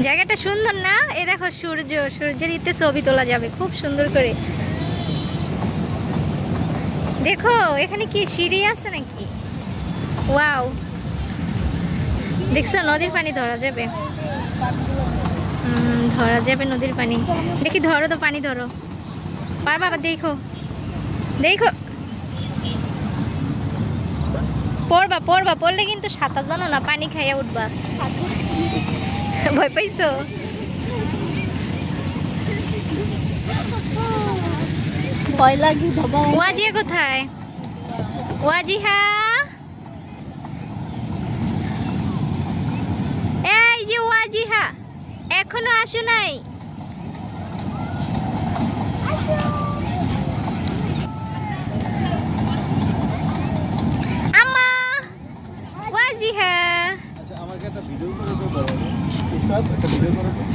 জায়গাটা সুন্দর না? এ দেখো সূর্যের ইতে ছবি তোলা যাবে খুব সুন্দর করে। দেখো এখানে কি সিঁড়ি আছে নাকি? ওয়াও, দেখছো নদীর পানি ধরা যাবে। ধরা যাবে নদীর পানি। দেখি ধরো তো, পানি ধরো। পারবা? দেখো দেখো, পড়বা পড়বা, পড়লে কিন্তু সাঁতার জানো না, পানি খাইয়া উঠবা। ভয় পাইছো? ভয় লাগে বাবা। ওয়াজিয়া কোথায়? ওয়াজিহা, এই যে ওয়াজিহা এখনো আসো নাই? আম্মা, ওয়াজিহা। আচ্ছা আমাকে একটা ভিডিও করে দাও, স্টপ একটা ভিডিও করে দাও,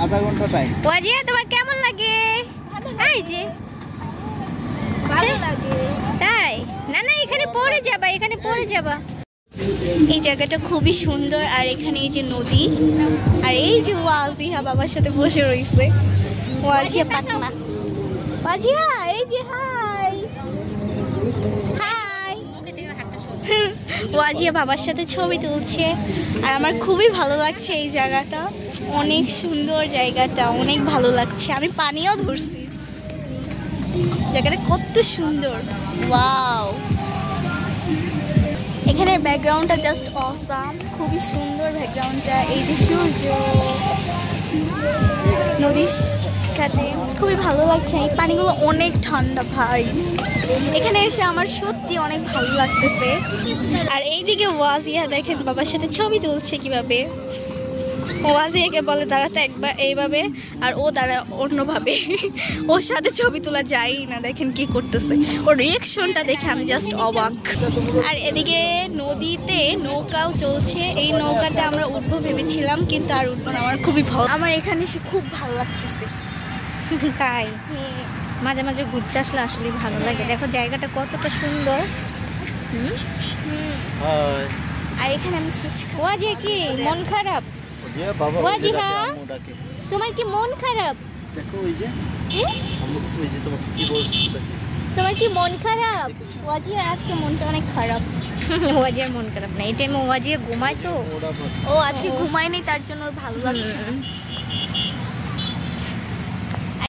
আধা ঘন্টা টাইম। ওয়াজিহা তোমার কেমন লাগে? এই যে ভালো লাগে। তাই না? না এখানে পড়ে যাবা, এখানে পড়ে যাবা। এই জায়গাটা খুবই সুন্দর। আর এখানে এই যে নদী, আর এই যে ওয়াজিহা বাবার সাথে বসে রয়েছে। ওয়াজিহা পাতলা, ওয়াজিহা এই যে হাই হাই। ওয়াজিহা বাবার সাথে ছবি তুলছে। আর আমার খুবই ভালো লাগছে এই জায়গাটা, অনেক সুন্দর জায়গাটা, অনেক ভালো লাগছে। আমি পানিও ধরছি, জায়গাটা কত সুন্দর। ওয়াও, এখানের ব্যাকগ্রাউন্ডটা জাস্ট অসাম, খুবই সুন্দর ব্যাকগ্রাউন্ডটা। এই যে সূর্য, নদীর সাথে খুবই ভালো লাগছে। এই পানিগুলো অনেক ঠান্ডা ভাই, এখানে এসে আমার সত্যি অনেক ভালো লাগতেছে। আর এইদিকে ওয়াজিয়া দেখেন বাবার সাথে ছবি তুলছে কিভাবে। ওয়াজিয়াকে বলে দাঁড়াতে একবার এইভাবে, আর ও দাঁড়া অন্যভাবে। ওর সাথে ছবি তোলা যায় না, দেখেন কি করতেছে। ওর রিয়েকশনটা দেখে আমি জাস্ট অবাক। আর এদিকে নদীতে নৌকাও চলছে। এই নৌকাতে আমরা উঠবো ভেবেছিলাম, কিন্তু আর উঠবো না। আমার খুবই ভালো, আমার এখানে এসে খুব ভালো লাগতেছে। তাই মাঝে মাঝে ঘুরতে আসলে আসলে ভালো লাগে। দেখো জায়গাটা কতটা সুন্দর। হাই আর এখানে আমি ওয়াজিহা কি মন খারাপ? যে বাবা ওয়াজিহা, তোমার কি মন খারাপ? দেখো ওই যে ওই যে তোমাকে কি বলছে, তোমার কি মন খারাপ? ওয়াজিয়ার আজকে মনটা অনেক খারাপ। ওয়াজিহার মন খারাপ না, এই টাইমে ওয়াজিহা ঘুমায় তো। ও আজকে ঘুমায়নি, তার জন্য ওর ভালো লাগছে।